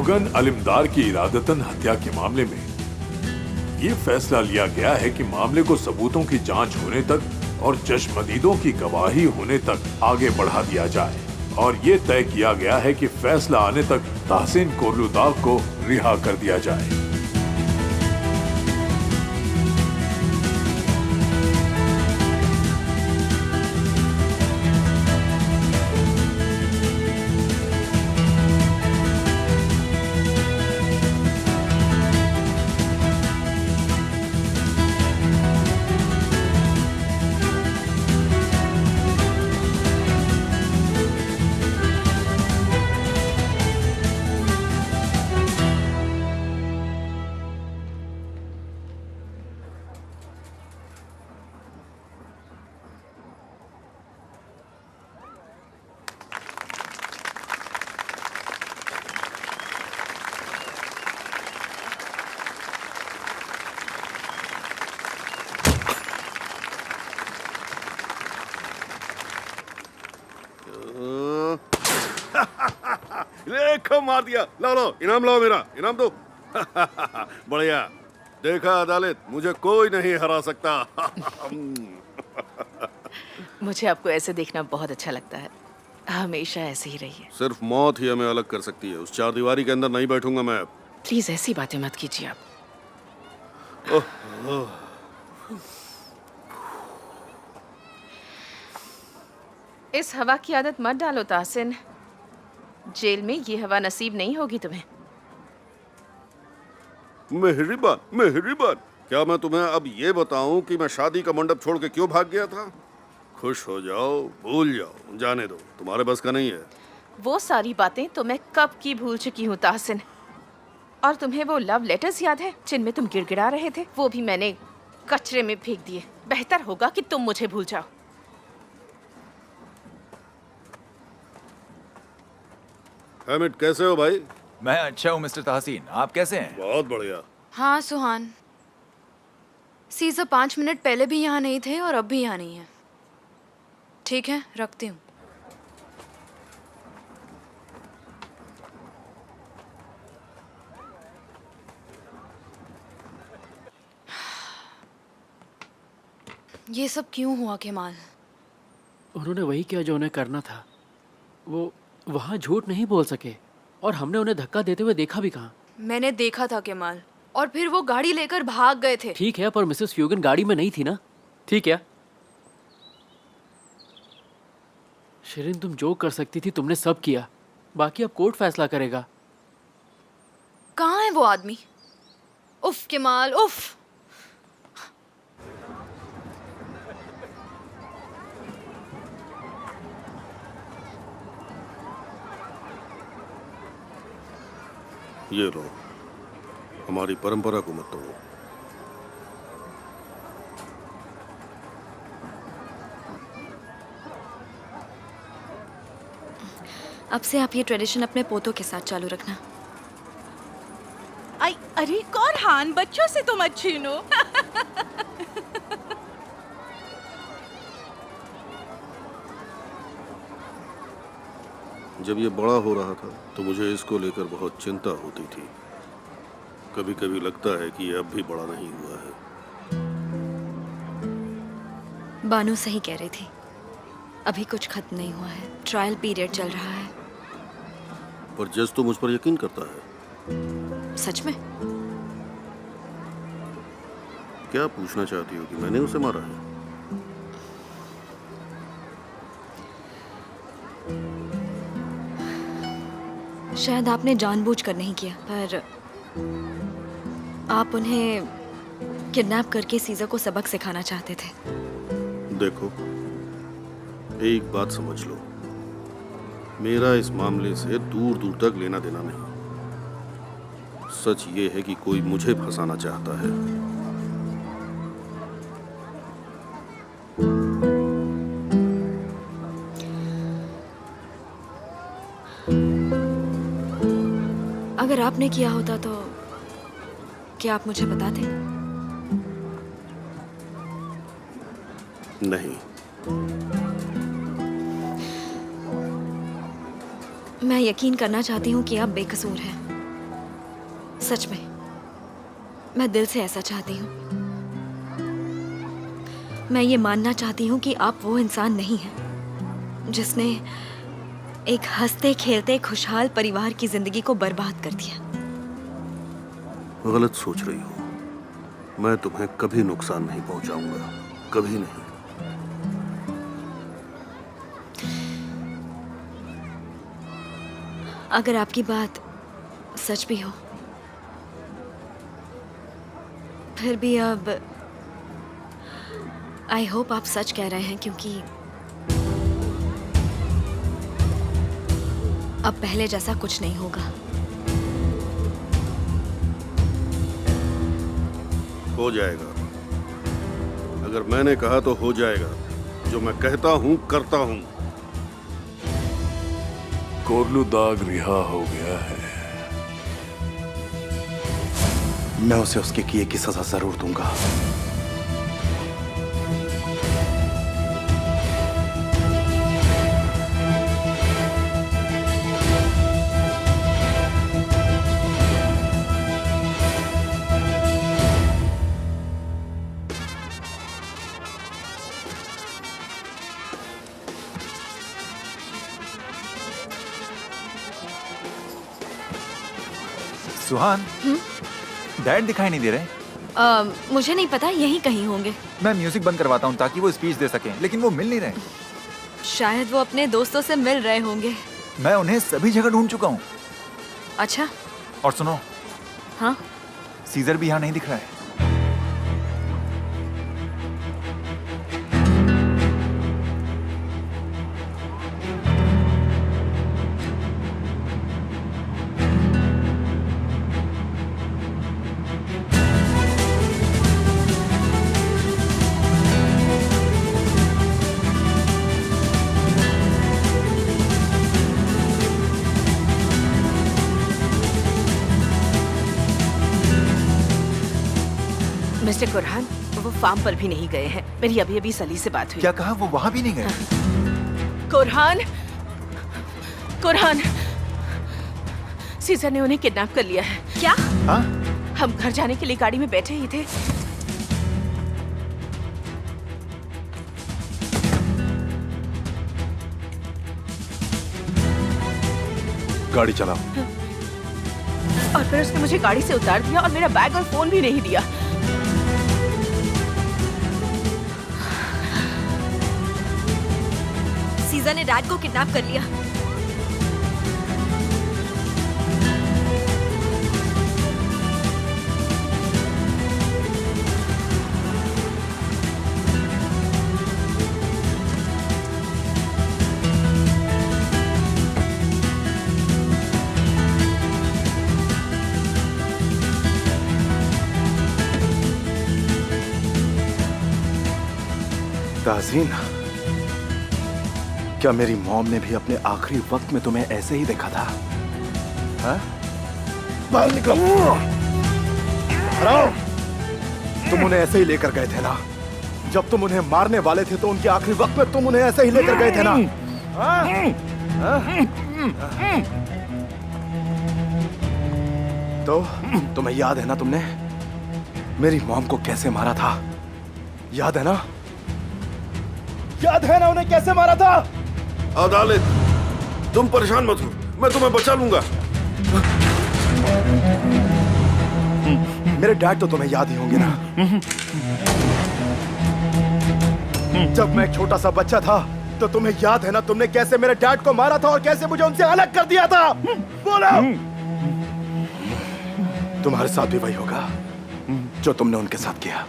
ह्यूगन अलिमदार की इरादतन हत्या के मामले में ये फैसला लिया गया है कि मामले को सबूतों की जांच होने तक और चश्मदीदों की गवाही होने तक आगे बढ़ा दिया जाए और ये तय किया गया है कि फैसला आने तक तहसीन कोर्लुदाग को रिहा कर दिया जाए। देखो मार दिया। लो लो इनाम लाओ, मेरा इनाम दो। बढ़िया, देखा अदालत, मुझे कोई नहीं हरा सकता। मुझे आपको ऐसे देखना बहुत अच्छा लगता है। हमेशा ऐसे ही रहिए। सिर्फ मौत ही हमें अलग कर सकती है। उस चारदीवारी के अंदर नहीं बैठूंगा मैं अब। प्लीज ऐसी बातें मत कीजिए आप। इस हवा की आदत मत डालो ताहसिन। जेल में ये हवा नसीब नहीं होगी तुम्हें। मेहरबान मेहरबान। क्या मैं तुम्हें अब ये बताऊं कि मैं शादी का मंडप छोड़ के क्यों भाग गया था? खुश हो जाओ, भूल जाओ, जाने दो, तुम्हारे बस का नहीं है। वो सारी बातें तो मैं कब की भूल चुकी हूँ ताहसिन। और तुम्हें वो लव लेटर्स याद है जिनमें तुम गिड़गिड़ा रहे थे? वो भी मैंने कचरे में फेंक दिए। बेहतर होगा कि तुम मुझे भूल जाओ। हैमिद, कैसे हो भाई? मैं अच्छा हूँ मिस्टर तहसीन, आप कैसे हैं? बहुत बढ़िया। हाँ सुहान, सीज़र 5 मिनट पहले भी यहाँ नहीं थे और अब भी यहाँ नहीं है। ठीक है, रखती हूँ। ये सब क्यों हुआ केमाल? उन्होंने वही किया जो उन्हें करना था। वो वहाँ झूठ नहीं बोल सके और हमने उन्हें धक्का देते हुए देखा भी कहाँ। मैंने देखा था केमाल, और फिर वो गाड़ी लेकर भाग गए थे। ठीक है, पर मिसेस ह्यूगन गाड़ी में नहीं थी ना? ठीक है शिरीन, तुम जो कर सकती थी तुमने सब किया। बाकी अब कोर्ट फैसला करेगा। कहाँ है वो आदमी? उफ केमाल, उफ। ये लो, हमारी परंपरा को मत तोड़ो। अब से आप ये ट्रेडिशन अपने पोतों के साथ चालू रखना। अरे कौरहान, बच्चों से तुम अच्छी छीनो। जब ये बड़ा हो रहा था तो मुझे इसको लेकर बहुत चिंता होती थी। कभी कभी लगता है कि ये अब भी बड़ा नहीं हुआ है। बानू सही कह रही थी, अभी कुछ खत्म नहीं हुआ है। ट्रायल पीरियड चल रहा है। पर जज तो मुझ पर यकीन करता है। सच में? क्या पूछना चाहती हो कि मैंने उसे मारा है? शायद आपने जानबूझकर नहीं किया, पर आप उन्हें किडनैप करके सीज़र को सबक सिखाना चाहते थे। देखो, एक बात समझ लो, मेरा इस मामले से दूर दूर तक लेना देना नहीं। सच ये है कि कोई मुझे फंसाना चाहता है। अगर आपने किया होता तो क्या आप मुझे बताते? नहीं। मैं यकीन करना चाहती हूँ कि आप बेकसूर हैं। सच में मैं दिल से ऐसा चाहती हूँ। मैं ये मानना चाहती हूँ कि आप वो इंसान नहीं हैं जिसने एक हंसते खेलते खुशहाल परिवार की जिंदगी को बर्बाद कर दिया। गलत सोच रही हो। मैं तुम्हें कभी नुकसान नहीं पहुंचाऊंगा, कभी नहीं। अगर आपकी बात सच भी हो, फिर भी अब आई होप आप सच कह रहे हैं, क्योंकि अब पहले जैसा कुछ नहीं होगा। हो जाएगा। अगर मैंने कहा तो हो जाएगा। जो मैं कहता हूं करता हूं। कोरलू दाग रिहा हो गया है। मैं उसे उसके किए की सजा जरूर दूंगा। सुहान, डैड दिखाई नहीं दे रहे। मुझे नहीं पता, यहीं कहीं होंगे। मैं म्यूजिक बंद करवाता हूँ ताकि वो स्पीच दे सकें, लेकिन वो मिल नहीं रहे। शायद वो अपने दोस्तों से मिल रहे होंगे। मैं उन्हें सभी जगह ढूंढ चुका हूँ। अच्छा। और सुनो, हाँ, सीजर भी यहाँ नहीं दिख रहा है। मिस्टर कुरहान, वो फार्म पर भी नहीं गए हैं। मेरी अभी अभी सली से बात हुई। क्या कहा? वो वहां भी नहीं गए? कुरहान, कुरहान, सीजर ने उन्हें किडनैप कर लिया है। क्या? हाँ? हम घर जाने के लिए गाड़ी में बैठे ही थे। गाड़ी चलाओ। और फिर उसने मुझे गाड़ी से उतार दिया और मेरा बैग और फोन भी नहीं दिया। सीजर ने डैड को किडनैप कर लिया। ताज़ीन, क्या मेरी मॉम ने भी अपने आखिरी वक्त में तुम्हें ऐसे ही देखा था? हाँ? बाहर निकलो! हराओ! तुम उन्हें ऐसे ही लेकर गए थे ना? जब तुम उन्हें मारने वाले थे तो उनके आखिरी वक्त में तुम उन्हें ऐसे ही लेकर गए थे ना? हाँ? हाँ? तो तुम्हें याद है ना तुमने मेरी मॉम को कैसे मारा था? याद है ना? याद है ना उन्हें कैसे मारा था? अदालत, तुम परेशान मत हो, मैं तुम्हें बचा लूंगा। मेरे डैड तो तुम्हें याद ही होंगे ना? जब मैं एक छोटा सा बच्चा था तो तुम्हें याद है ना तुमने कैसे मेरे डैड को मारा था और कैसे मुझे उनसे अलग कर दिया था? बोलो! तुम्हारे साथ भी वही होगा जो तुमने उनके साथ किया।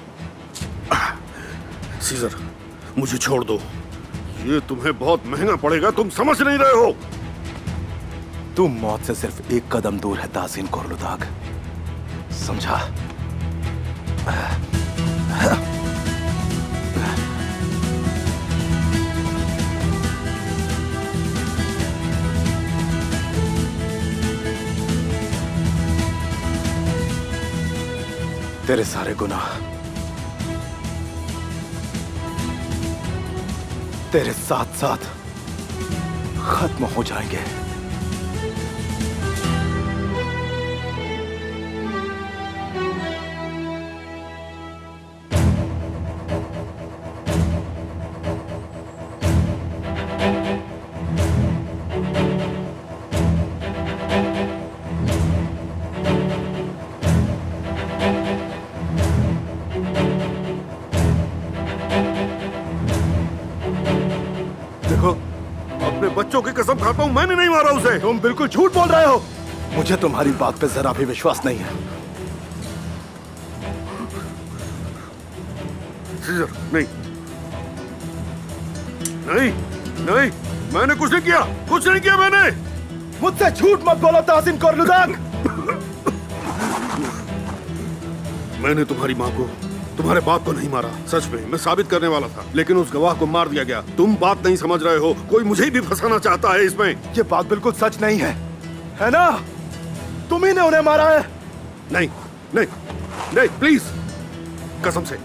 सीजर, मुझे छोड़ दो। ये तुम्हें बहुत महंगा पड़ेगा, तुम समझ नहीं रहे हो। तुम मौत से सिर्फ एक कदम दूर है ताज़ीन कोरलू दाग, समझा? तेरे सारे गुनाह तेरे साथ साथ खत्म हो जाएंगे। देखो, अपने बच्चों की कसम खाता हूँ, मैंने नहीं मारा उसे। तुम बिल्कुल झूठ बोल रहे हो। मुझे तुम्हारी बात पे जरा भी विश्वास नहीं है। सीजर, नहीं नहीं नहीं, मैंने कुछ नहीं किया, कुछ नहीं किया मैंने। मुझसे झूठ मत बोलो ताहसीन कोरलुदाग। मैंने तुम्हारी माँ को, तुम्हारे बाप को नहीं मारा। सच में मैं साबित करने वाला था, लेकिन उस गवाह को मार दिया गया। तुम बात नहीं समझ रहे हो, कोई मुझे भी फंसाना चाहता है इसमें। ये बात बिल्कुल सच नहीं है ना? तुम ही ने उन्हें मारा है। नहीं नहीं नहीं, प्लीज, कसम से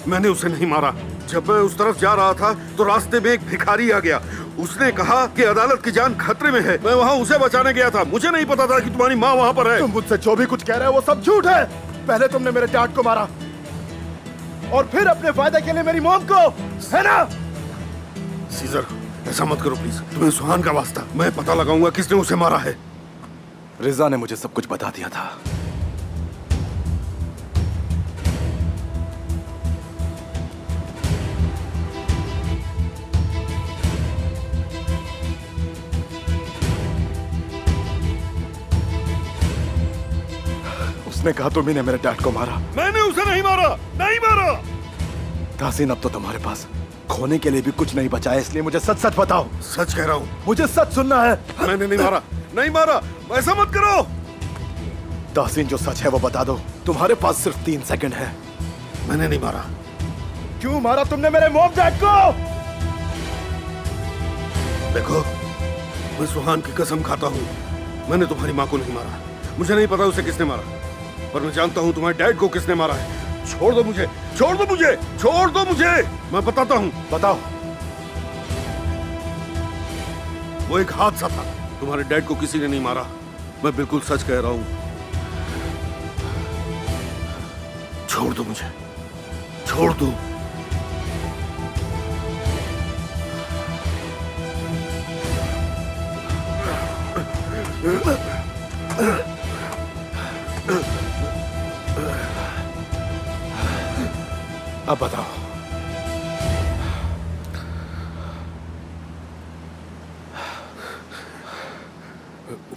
मैंने उसे नहीं मारा। जब मैं उस तरफ जा रहा था तो रास्ते में एक भिखारी आ गया। उसने कहा कि अदालत की जान खतरे में है। मैं वहाँ उसे बचाने गया था। मुझे नहीं पता था कि तुम्हारी माँ वहाँ पर है। तुम मुझसे जो भी कुछ कह रहे हो वो सब झूठ है। पहले तुमने मेरे डैड को मारा और फिर अपने फायदे के लिए मेरी मॉम को, है ना? सीजर, ऐसा मत करो प्लीज। तुम्हें सुहान का वास्ता, मैं पता लगाऊंगा किसने उसे मारा है। रिजा ने मुझे सब कुछ बता दिया था। उसने कहा तुम ही ने मेरे डैड को मारा। मैंने उसे नहीं मारा, नहीं मारा। ताहसीन, अब तो तुम्हारे पास खोने के लिए भी कुछ नहीं बचा है, इसलिए मुझे सच सच बताओ। सच कह रहा हूँ, मुझे सच सुनना है। मैंने नहीं मारा, नहीं मारा। ऐसा मत करो। ताहसीन, जो सच है वो बता दो। तुम्हारे पास सिर्फ 3 सेकंड है। मैंने नहीं मारा। क्यों मारा तुमने मेरे मॉम डैड को? देखो, मैं सुहान की कसम खाता हूँ, मैंने तुम्हारी माँ को नहीं मारा। मुझे नहीं पता उसे किसने मारा, पर मैं जानता हूँ तुम्हारे डैड को किसने मारा है। छोड़ दो मुझे, छोड़ दो मुझे, छोड़ दो मुझे। मैं बताता हूँ। बताओ। वो एक हादसा था। तुम्हारे डैड को किसी ने नहीं मारा। मैं बिल्कुल सच कह रहा हूँ। छोड़ दो मुझे, छोड़ दो। अब बताओ।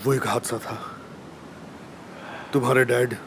वो एक हादसा था। तुम्हारे डैड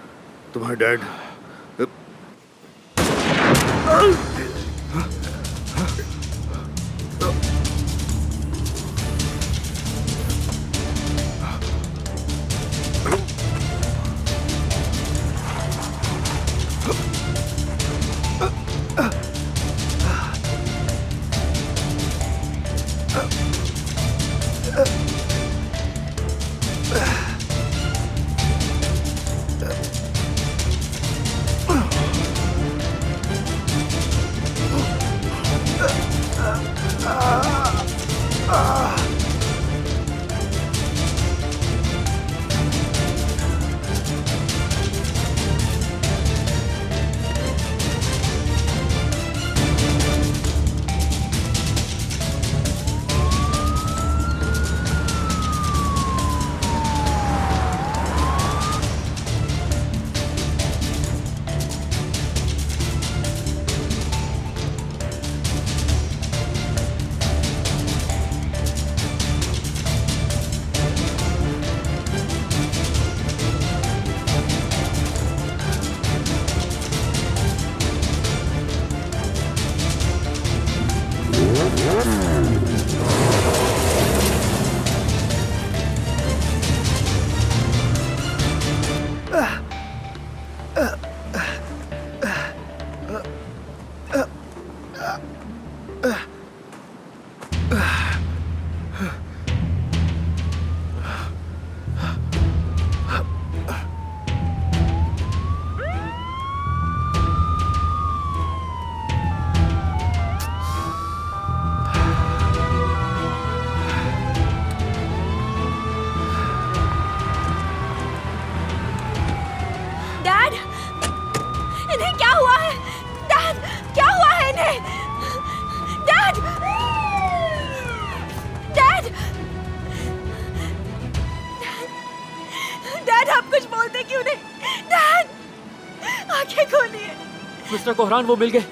मिस्टर कोहरान, वो मिल गए,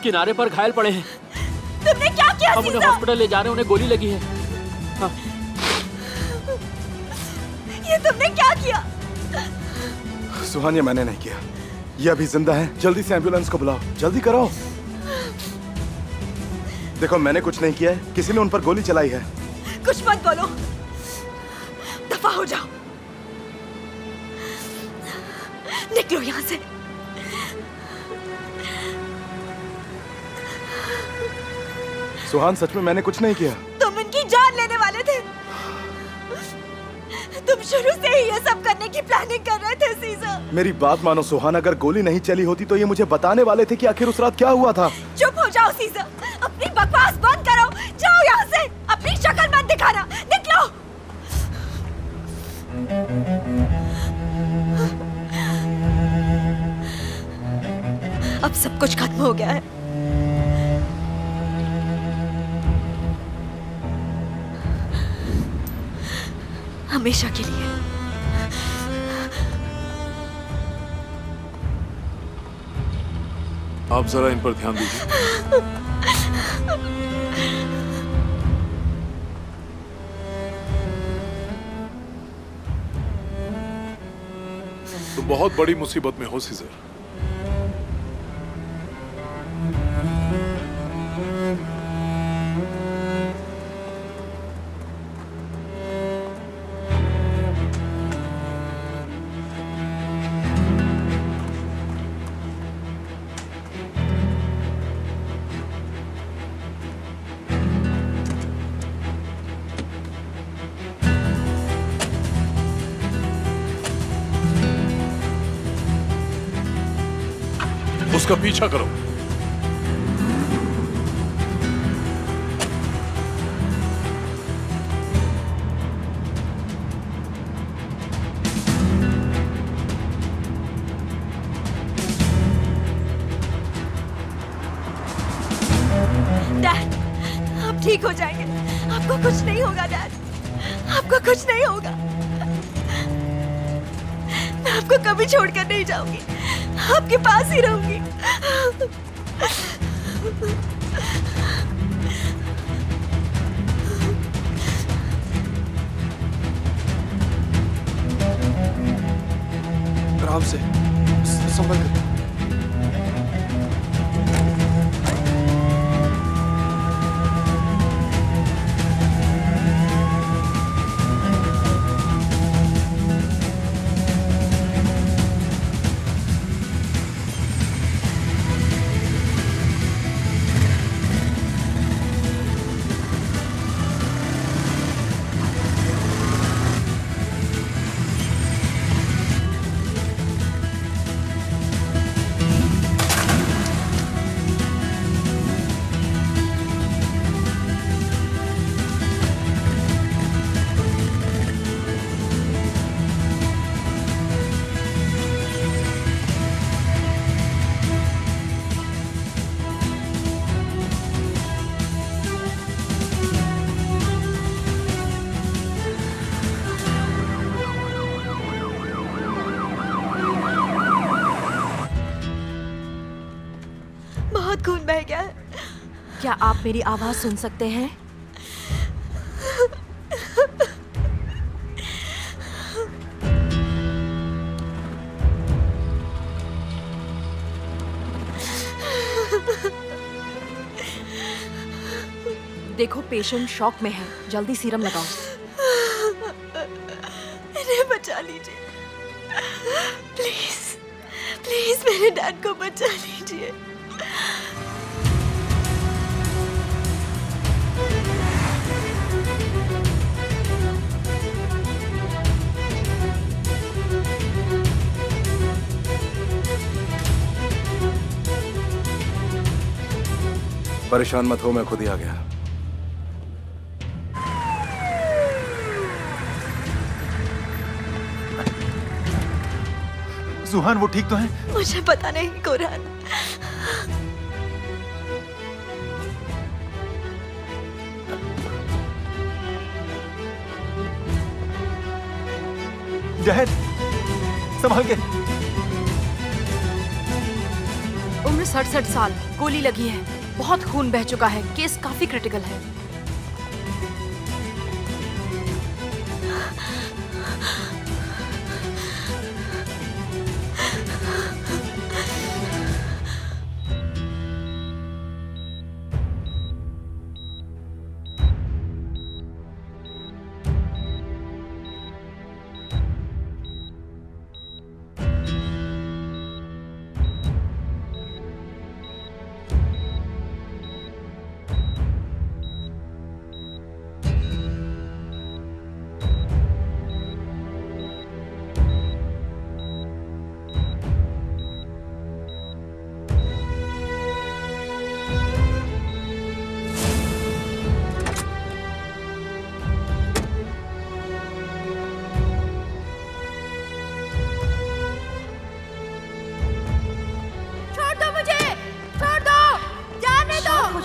किनारे पर घायल पड़े हैं। तुमने क्या किया? किया हम उन्हें सीसा? हॉस्पिटल ले जा रहे हैं, उन्हें गोली लगी है। हाँ, ये तुमने क्या किया? सुहान, ये मैंने नहीं किया। ये अभी जिंदा है। जल्दी से एम्बुलेंस को बुलाओ, जल्दी करो। देखो, मैंने कुछ नहीं किया है, किसी ने उन पर गोली चलाई है। कुछ मत बोलो, दफा हो जाओ, निकलो यहाँ से। सुहान, सच में मैंने कुछ नहीं किया। तुम इनकी जान लेने वाले थे। तुम शुरू से ही ये सब करने की प्लानिंग कर रहे थे सीसा। मेरी बात मानो सुहान, अगर गोली नहीं चली होती तो ये मुझे बताने वाले थे कि आखिर उस रात क्या हुआ था। चुप हो जाओ सीसा, अपनी बकवास बंद करो। जाओ यहाँ से, अपनी शक्ल मत दिखाना, निकलो। अब सब कुछ खत्म हो गया है। हमेशा के लिए। आप जरा इन पर ध्यान दीजिए। तो बहुत बड़ी मुसीबत में हो सीजर। उसका पीछा करो। डैड, आप ठीक हो जाएंगे। आपको कुछ नहीं होगा डैड, आपको कुछ नहीं होगा। मैं आपको कभी छोड़कर नहीं जाऊंगी, आपके पास ही रहूंगी। आराम से, संभल कर। बहुत खून बह गया है। क्या आप मेरी आवाज सुन सकते हैं? देखो, पेशेंट शॉक में है, जल्दी सीरम लगाओ। इन्हें बचा लीजिए, प्लीज प्लीज मेरे डैड को बचा लीजिए। परेशान मत हो, मैं खुद ही आ गया। सुहान, वो ठीक तो है? मुझे पता नहीं कुरान। डैड, संभाल के। उम्र 67 साल, गोली लगी है। बहुत खून बह चुका है, केस काफी क्रिटिकल है।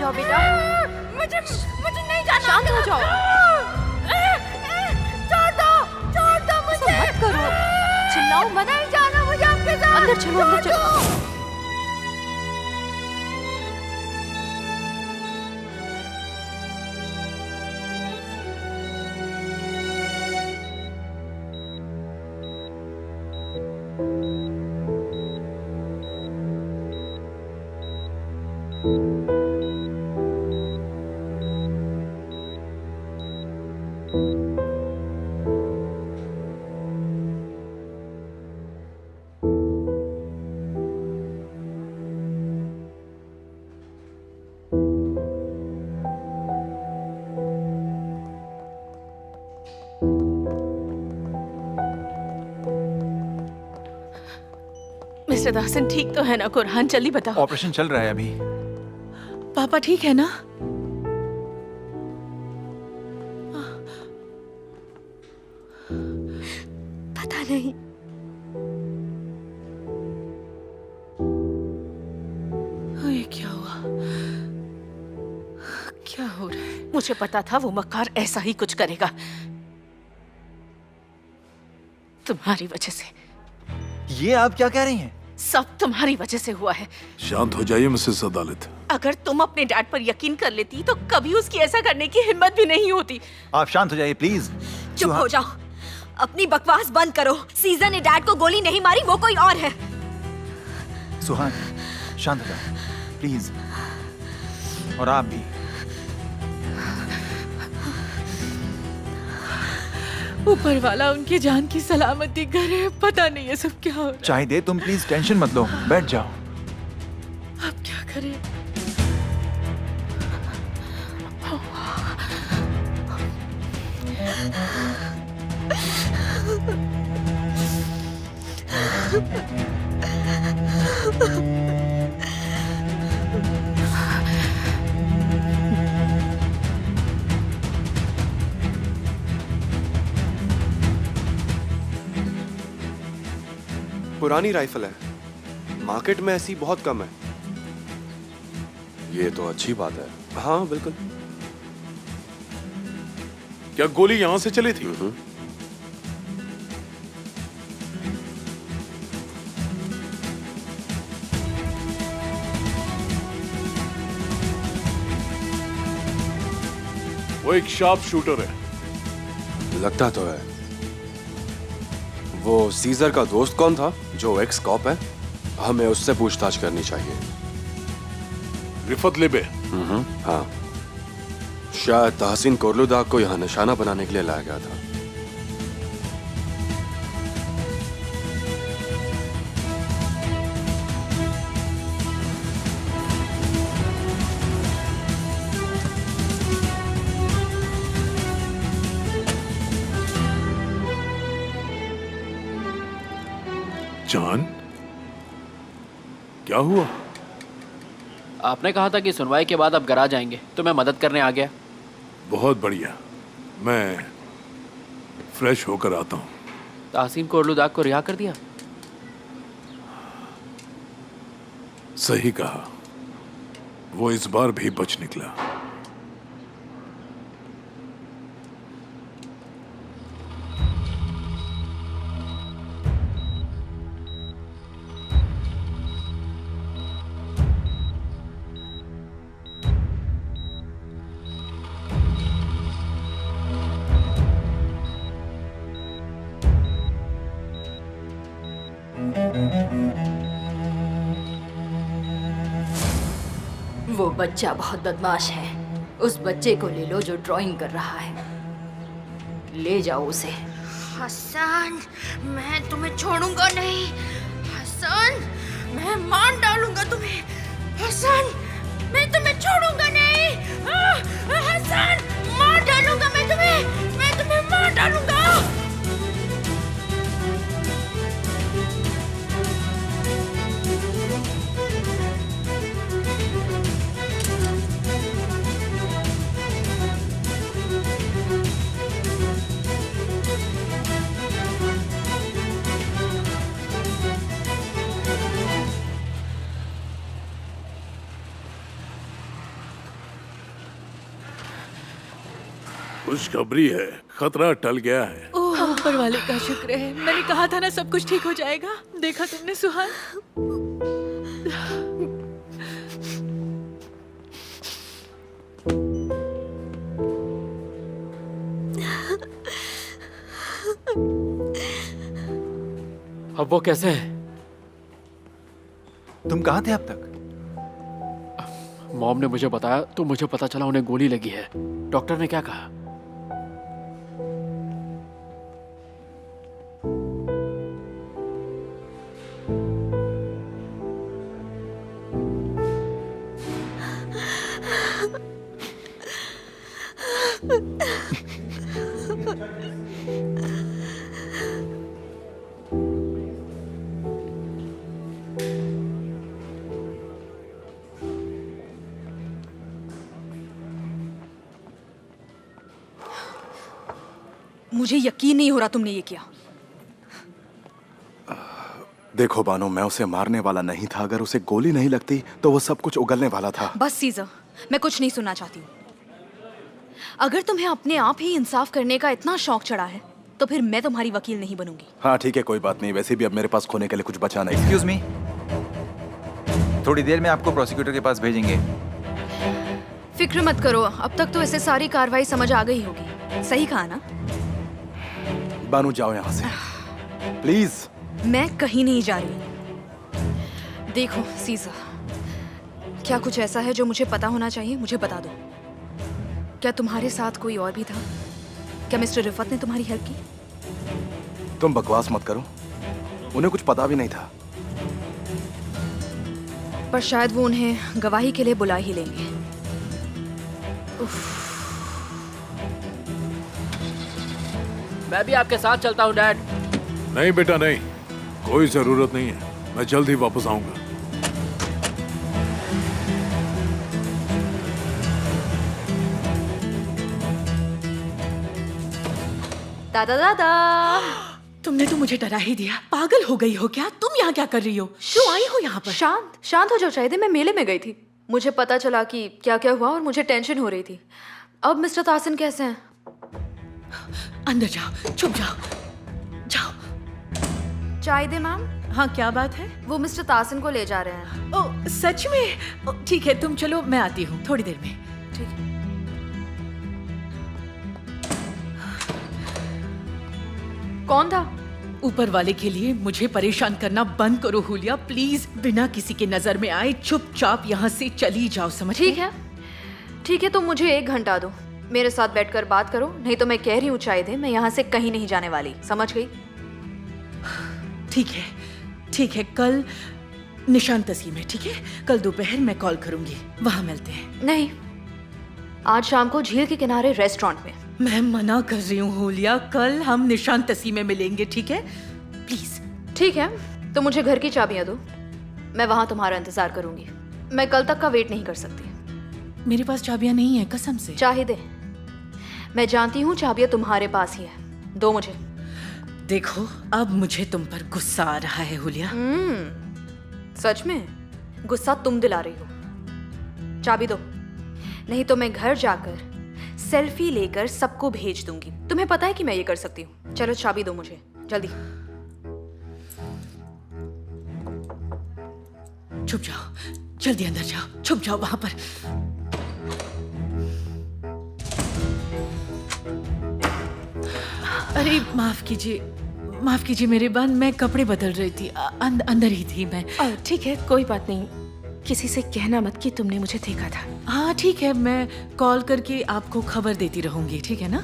जाओ बेटा, मुझे नहीं जाना। शांत हो जाओ। छोड़ दो मुझे। मत करो, चिल्लाओ मत। नहीं जाना मुझे आपके साथ। अंदर चलो, अंदर चलो। मिस्टर दासन ठीक तो है ना? कुरहान जल्दी बताओ। ऑपरेशन चल रहा है अभी। पापा ठीक है ना? पता नहीं। ये क्या हुआ? क्या हो रहा है? मुझे पता था वो मक्कार ऐसा ही कुछ करेगा, तुम्हारी वजह से। ये आप क्या कह रही हैं? सब तुम्हारी वजह से हुआ है। शांत हो जाइए मिसेस अदालत। अगर तुम अपने डैड पर यकीन कर लेती तो कभी उसकी ऐसा करने की हिम्मत भी नहीं होती। आप शांत हो जाइए प्लीज। चुप हो जाओ, अपनी बकवास बंद करो। सीजन ने डैड को गोली नहीं मारी, वो कोई और है। सुहान शांत हो जाओ प्लीज, और आप भी। ऊपर वाला उनकी जान की सलामती करे। पता नहीं ये सब क्या हो रहा है। चाय दे? तुम प्लीज टेंशन मत लो, बैठ जाओ। अब क्या करें? पुरानी राइफल है, मार्केट में ऐसी बहुत कम है। ये तो अच्छी बात है। हाँ बिल्कुल। क्या गोली यहां से चली थी? वो एक शार्प शूटर है। लगता तो है। वो सीजर का दोस्त कौन था जो एक्स कॉप है? हमें उससे पूछताछ करनी चाहिए। रिफत लिबे। हाँ, शायद तहसीन कोरलुदा को यहाँ निशाना बनाने के लिए लाया गया था। जान, क्या हुआ? आपने कहा था कि सुनवाई के बाद आप घर आ जाएंगे, तो मैं मदद करने आ गया। बहुत बढ़िया, मैं फ्रेश होकर आता हूँ। तहसीन कोरलुदाग को रिहा कर दिया? सही कहा, वो इस बार भी बच निकला। बच्चा बहुत बदमाश है। उस बच्चे को ले लो जो ड्राइंग कर रहा है। ले जाओ उसे। हसन, मैं तुम्हें छोड़ूंगा नहीं। हसन, मैं मार डालूंगा तुम्हें। हसन, मैं तुम्हें छोड़ूंगा नहीं। हसन, मार डालूंगा मैं तुम्हें मार डालूंगा। खुशखबरी है, खतरा टल गया है। ओह, ऊपर वाले का शुक्र है। मैंने कहा था ना सब कुछ ठीक हो जाएगा। देखा तुमने सुहान? अब वो कैसे है? तुम कहाँ थे अब तक? मॉम ने मुझे बताया तो मुझे पता चला उन्हें गोली लगी है। डॉक्टर ने क्या कहा? मुझे यकीन नहीं हो रहा तुमने ये किया। देखो बानो, मैं उसे मारने वाला नहीं था। अगर उसे गोली नहीं लगती तो वो सब कुछ उगलने वाला था। बस सीजर, मैं कुछ नहीं सुनना चाहती हूँ। अगर तुम्हें अपने आप ही इंसाफ करने का इतना शौक चढ़ा है तो फिर मैं तुम्हारी वकील नहीं बनूंगी। हाँ ठीक है, कोई बात नहीं। वैसे भी अब मेरे पास खोने के लिए कुछ बचा नहीं। एक्सक्यूज मी, थोड़ी देर में आपको प्रोसिक्यूटर के पास भेजेंगे। फिक्र मत करो, अब तक तो इसे सारी कार्रवाई समझ आ गई होगी। सही कहा ना? बानू जाओ यहाँ से प्लीज। मैं कहीं नहीं जा रही। देखो सीजर, क्या कुछ ऐसा है जो मुझे पता होना चाहिए? मुझे बता दो। क्या तुम्हारे साथ कोई और भी था? क्या मिस्टर रिफत ने तुम्हारी हेल्प की? तुम बकवास मत करो, उन्हें कुछ पता भी नहीं था। पर शायद वो उन्हें गवाही के लिए बुला ही लेंगे। मैं भी आपके साथ चलता हूँ डैड। नहीं बेटा नहीं, कोई जरूरत नहीं है। मैं जल्द ही वापस आऊंगा। दादा दादा, तुमने तो मुझे डरा ही दिया। पागल हो गई हो क्या? तुम यहाँ क्या कर रही हो? क्यों आई हो यहाँ पर? शांत शांत हो जाओ चाहिए। मैं मेले में गई थी, मुझे पता चला कि क्या क्या हुआ और मुझे टेंशन हो रही थी। अब मिस्टर तासिन कैसे हैं? अंदर जाओ, चुप जाओ। जाओ। चाय दे मैम। हाँ, क्या बात है? वो मिस्टर तासिन को ले जा रहे हैं। ओ सच में? ओ, ठीक है, तुम चलो, मैं आती हूँ थोड़ी देर में। ठीक है। कौन था? ऊपर वाले के लिए मुझे परेशान करना बंद करो हुलिया, प्लीज। बिना किसी के नजर में आए चुपचाप यहाँ से चली जाओ, समझ गई? ठीक है ठीक है, तुम मुझे 1 घंटा दो, मेरे साथ बैठकर बात करो। नहीं तो मैं कह रही हूँ चाय दे, मैं यहाँ से कहीं नहीं जाने वाली, समझ गई? ठीक है, कल निशान तस्लीम है, ठीक है? कल दोपहर मैं कॉल करूंगी, वहां मिलते हैं। नहीं, आज शाम को झील के किनारे रेस्टोरेंट में। मैं मना कर रही हूँ हुलिया, कल हम निशान तस्लीम में मिलेंगे, ठीक है? प्लीज। ठीक है, तो मुझे घर की चाबियां दो, मैं वहां तुम्हारा इंतजार करूंगी। मैं कल तक का वेट नहीं कर सकती। मेरे पास चाबियां नहीं है, कसम से। चाहे दे, मैं जानती हूँ चाबियां तुम्हारे पास ही है, दो मुझे। देखो, अब मुझे तुम पर गुस्सा आ रहा है हुलिया। सच में? गुस्सा तुम दिला रही हो। चाबी दो, नहीं तो मैं घर जाकर सेल्फी लेकर सबको भेज दूंगी। तुम्हें पता है कि मैं ये कर सकती हूँ। चलो चाबी दो मुझे, जल्दी। छुप जाओ, जल्दी अंदर जाओ, छुप जाओ वहां पर। अरे माफ कीजिए मेरे बहन, मैं कपड़े बदल रही थी, अंदर ही थी मैं। ठीक है, कोई बात नहीं। किसी से कहना मत कि तुमने मुझे देखा था। हाँ ठीक है, मैं कॉल करके आपको खबर देती रहूंगी, ठीक है ना?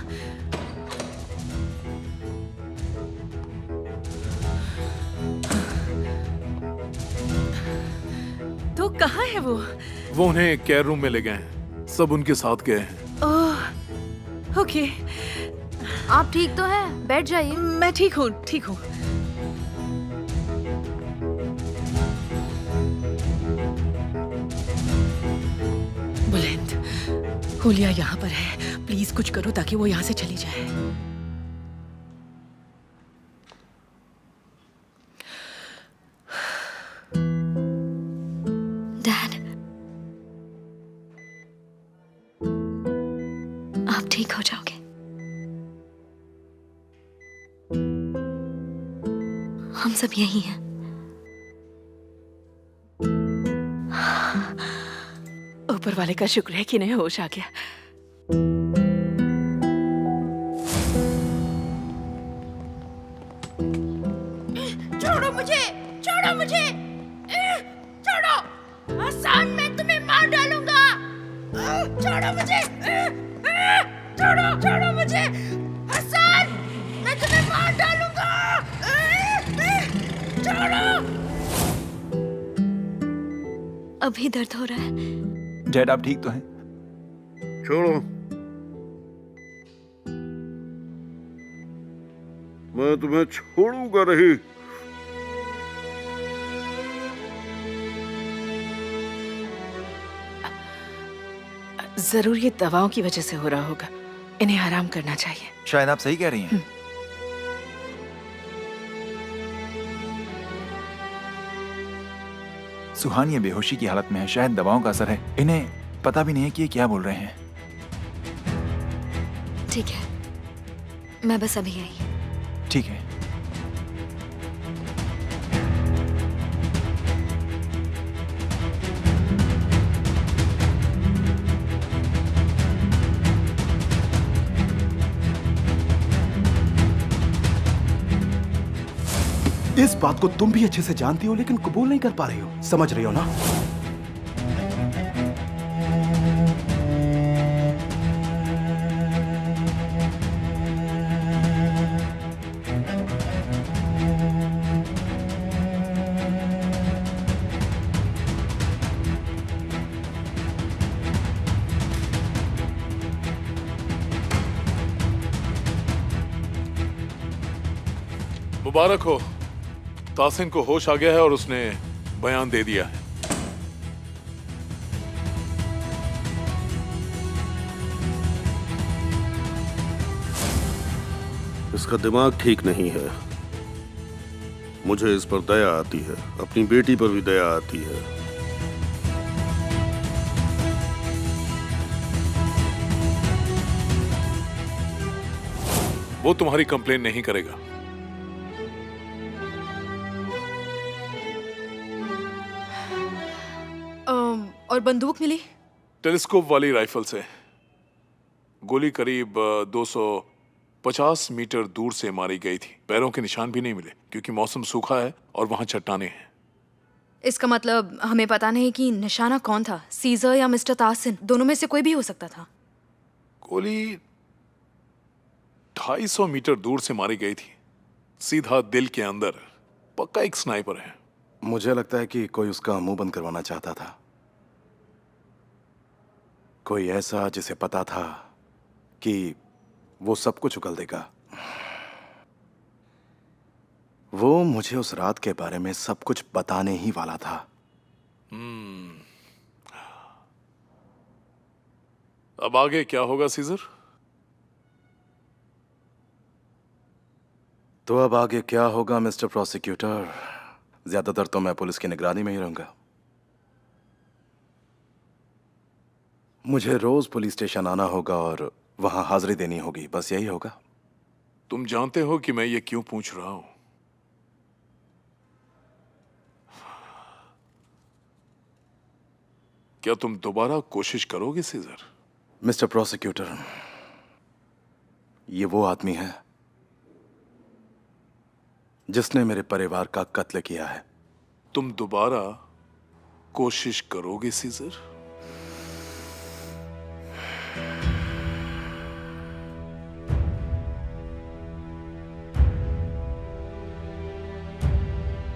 तो कहाँ है वो? वो उन्हें केयर रूम में ले गए हैं, सब उनके साथ गए हैं। ओह ओके, आप ठीक तो हैं? बैठ जाइए। मैं ठीक हूँ, ठीक हूँ। बुलंद, हुलिया यहाँ पर है, प्लीज कुछ करो ताकि वो यहाँ से चली जाए। डैड, आप ठीक हो जाओगे। हम सब यही हैं। ऊपर वाले का शुक्र है कि इन्हें होश आ गया। छोड़ो मुझे, छोड़ो मुझे, छोड़ो हसन, मैं तुम्हें मार डालूंगा। छोड़ो मुझे, छोड़ो छोड़ो मुझे हसन, मैं तुम्हें मार डालूंगा। छोड़ो। अभी दर्द हो रहा है? डैड आप ठीक तो हैं? छोड़ो, मैं तुम्हें छोड़ूंगा नहीं। जरूर ये दवाओं की वजह से हो रहा होगा, इन्हें आराम करना चाहिए। शायद आप सही कह रही हैं। सुहान ये बेहोशी की हालत में है, शायद दवाओं का असर है। इन्हें पता भी नहीं है कि ये क्या बोल रहे हैं। ठीक है, मैं बस अभी आई। ठीक है। इस बात को तुम भी अच्छे से जानती हो लेकिन कबूल नहीं कर पा रही हो, समझ रही हो ना? मुबारक हो, तासिन को होश आ गया है और उसने बयान दे दिया है। इसका दिमाग ठीक नहीं है। मुझे इस पर दया आती है, अपनी बेटी पर भी दया आती है। वो तुम्हारी कंप्लेन नहीं करेगा। और बंदूक मिली? टेलीस्कोप वाली राइफल से। गोली करीब 250 मीटर दूर से मारी गई थी। पैरों के निशान भी नहीं मिले क्योंकि मौसम सूखा है और वहां चट्टानें हैं। इसका मतलब हमें पता नहीं कि निशाना कौन था, सीजर या मिस्टर तासिन। दोनों में से कोई भी हो सकता था। गोली 250 मीटर दूर से मारी गई थी, सीधा दिल के अंदर। पक्का एक स्नाइपर है। मुझे लगता है कि कोई उसका मुंह बंद करवाना चाहता था। कोई ऐसा जिसे पता था कि वो सब कुछ उगल देगा। वो मुझे उस रात के बारे में सब कुछ बताने ही वाला था। अब आगे क्या होगा सीजर? तो अब आगे क्या होगा मिस्टर प्रोसिक्यूटर? ज्यादातर तो मैं पुलिस की निगरानी में ही रहूंगा। मुझे रोज पुलिस स्टेशन आना होगा और वहां हाजिरी देनी होगी, बस यही होगा। तुम जानते हो कि मैं ये क्यों पूछ रहा हूं? क्या तुम दोबारा कोशिश करोगे सीजर? मिस्टर प्रोसिक्यूटर, ये वो आदमी है जिसने मेरे परिवार का कत्ल किया है। तुम दोबारा कोशिश करोगे सीजर?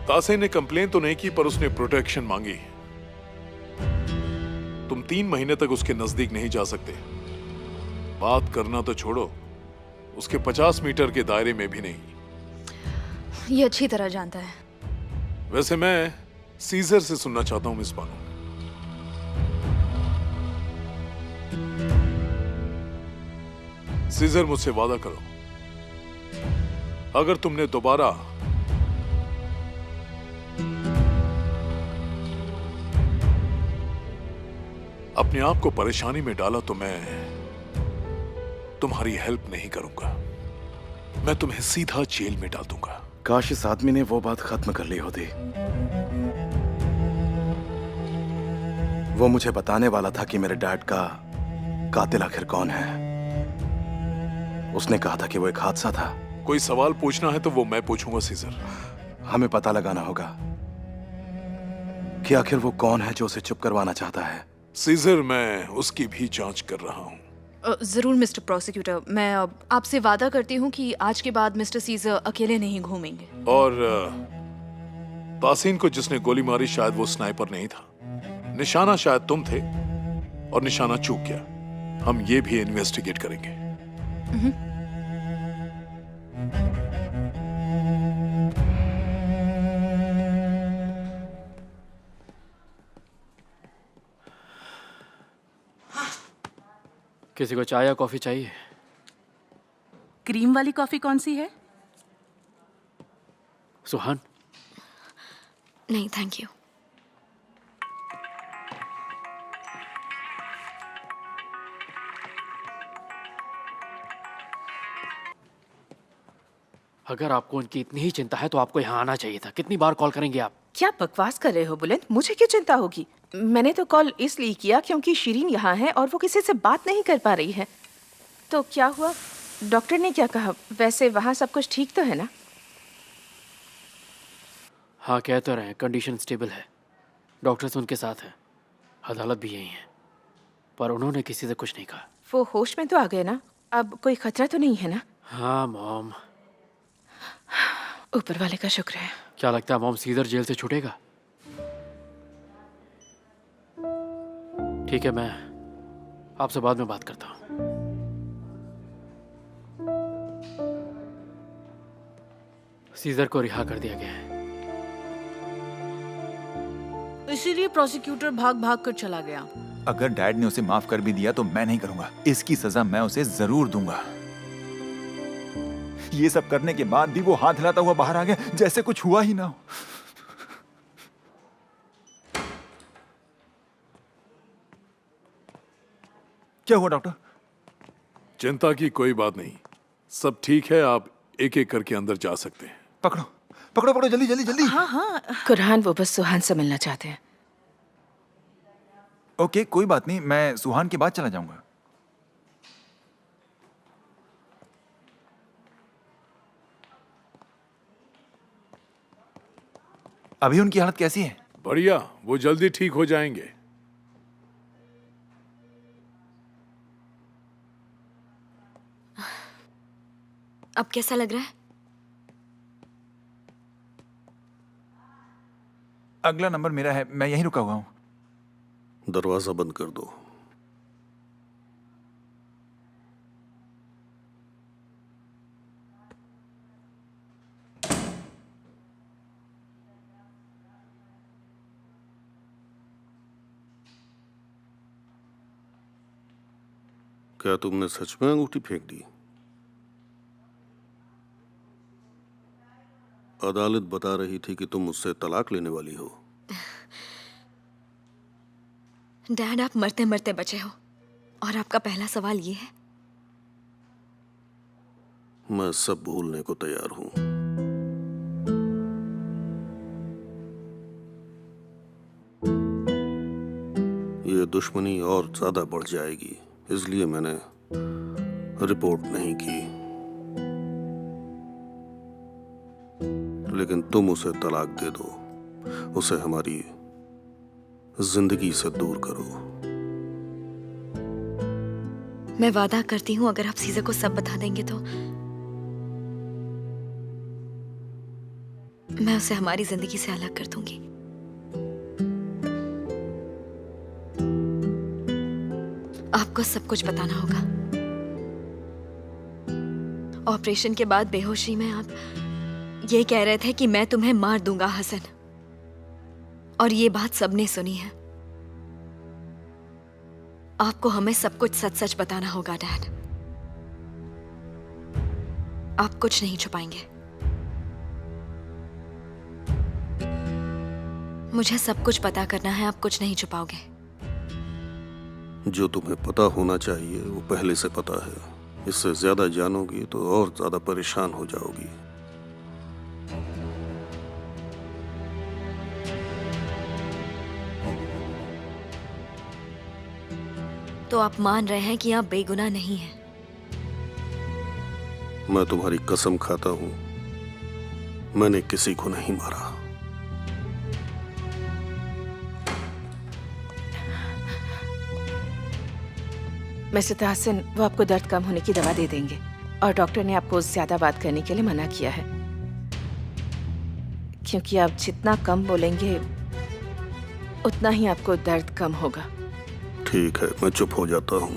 तासे ने कंप्लेन तो नहीं की, पर उसने प्रोटेक्शन मांगी। तुम 3 महीने तक उसके नजदीक नहीं जा सकते। बात करना तो छोड़ो, उसके 50 मीटर के दायरे में भी नहीं। ये अच्छी तरह जानता है। वैसे मैं सीजर से सुनना चाहता हूं मिस बानो। सीजर, मुझसे वादा करो, अगर तुमने दोबारा अपने आप को परेशानी में डाला तो मैं तुम्हारी हेल्प नहीं करूंगा। मैं तुम्हें सीधा जेल में डाल दूंगा। काश इस आदमी ने वो बात खत्म कर ली होती। वो मुझे बताने वाला था कि मेरे डैड का कातिल आखिर कौन है। उसने कहा था कि वो एक हादसा था। कोई सवाल पूछना है तो वो मैं पूछूंगा सीजर। हमें पता लगाना होगा कि आखिर वो कौन है जो उसे चुप करवाना चाहता है। सीजर, मैं उसकी भी जांच कर रहा हूं। जरूर मिस्टर प्रोसिक्यूटर, मैं अब आपसे वादा करती हूँ कि आज के बाद मिस्टर सीजर अकेले नहीं घूमेंगे। और तासीन को जिसने गोली मारी, शायद वो स्नाइपर नहीं था। निशाना शायद तुम थे और निशाना चूक गया। हम ये भी इन्वेस्टिगेट करेंगे। किसी को चाय या कॉफी चाहिए? क्रीम वाली कॉफी कौन सी है? सुहान, नहीं थैंक यू। अगर आपको उनकी इतनी ही चिंता है तो आपको यहाँ आना चाहिए था। कितनी बार कॉल करेंगे आप? क्या बकवास कर रहे हो बुलंद? मुझे क्यों चिंता होगी? मैंने तो कॉल इसलिए किया क्योंकि शिरीन यहाँ है और वो किसी से बात नहीं कर पा रही है। तो क्या हुआ? डॉक्टर ने क्या कहा? वैसे वहाँ सब कुछ ठीक तो है ना? हाँ, कह तो रहे हैं कंडीशन स्टेबल है। डॉक्टर्स उनके साथ हैं, अदालत भी यही है, पर उन्होंने किसी से कुछ नहीं कहा। वो होश में तो आ गए ना? अब कोई खतरा तो नहीं है ना? हाँ मॉम। ऊपर वाले का शुक्र है। क्या लगता है मॉम सीजर जेल से छूटेगा? ठीक है, मैं आपसे बाद में बात करता हूँ। सीजर को रिहा कर दिया गया है। इसीलिए प्रोसिक्यूटर भाग भाग कर चला गया। अगर डैड ने उसे माफ कर भी दिया तो मैं नहीं करूंगा। इसकी सजा मैं उसे जरूर दूंगा। ये सब करने के बाद भी वो हाथ हिलाता हुआ बाहर आ गया जैसे कुछ हुआ ही ना हो। क्या हुआ डॉक्टर? चिंता की कोई बात नहीं, सब ठीक है। आप एक एक करके अंदर जा सकते हैं। पकड़ो पकड़ो पकड़ो, जल्दी जल्दी जल्दी। कुरहान, वो बस सुहान से मिलना चाहते हैं। ओके, कोई बात नहीं, मैं सुहान के बाद चला जाऊंगा। अभी उनकी हालत कैसी है? बढ़िया, वो जल्दी ठीक हो जाएंगे। अब कैसा लग रहा है? अगला नंबर मेरा है, मैं यहीं रुका हुआ हूं। दरवाजा बंद कर दो। क्या तुमने सच में अंगूठी फेंक दी? अदालत बता रही थी कि तुम मुझसे तलाक लेने वाली हो। डैड, आप मरते मरते बचे हो और आपका पहला सवाल ये है? मैं सब भूलने को तैयार हूं। ये दुश्मनी और ज्यादा बढ़ जाएगी, इसलिए मैंने रिपोर्ट नहीं की। लेकिन तुम उसे तलाक दे दो, उसे हमारी जिंदगी से दूर करो। मैं वादा करती हूँ अगर आप सीजर को सब बता देंगे तो मैं उसे हमारी जिंदगी से अलग कर दूंगी। आपको सब कुछ बताना होगा। ऑपरेशन के बाद बेहोशी में आप ये कह रहे थे कि मैं तुम्हें मार दूंगा हसन, और ये बात सबने सुनी है। आपको हमें सब कुछ सच सच बताना होगा डैड। आप कुछ नहीं छुपाएंगे। मुझे सब कुछ पता करना है, आप कुछ नहीं छुपाओगे। जो तुम्हें पता होना चाहिए वो पहले से पता है। इससे ज्यादा जानोगी तो और ज्यादा परेशान हो जाओगी। तो आप मान रहे हैं कि आप बेगुनाह नहीं हैं? मैं तुम्हारी कसम खाता हूं, मैंने किसी को नहीं मारा। मिस्टर तहसीन, वो आपको दर्द कम होने की दवा दे देंगे, और डॉक्टर ने आपको ज्यादा बात करने के लिए मना किया है, क्योंकि आप जितना कम बोलेंगे उतना ही आपको दर्द कम होगा। ठीक है, मैं चुप हो जाता हूँ।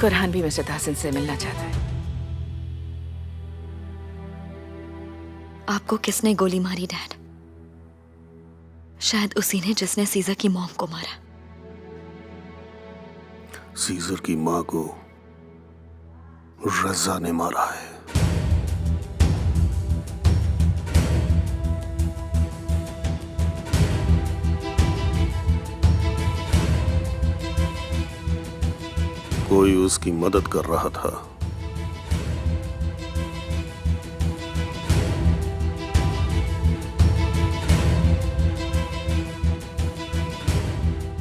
कुरहान भी मिस्टर तहसीन से मिलना चाहता है। आपको किसने गोली मारी डैड? शायद उसी ने जिसने सीजर की मॉम को मारा। सीजर की माँ को रजा ने मारा है। कोई उसकी मदद कर रहा था।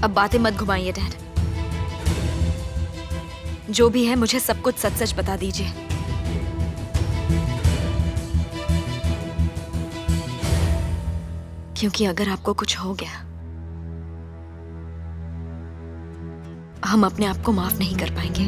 अब बातें मत घुमाइए डैड। जो भी है मुझे सब कुछ सच सच बता दीजिए। क्योंकि अगर आपको कुछ हो गया, हम अपने आप को माफ नहीं कर पाएंगे।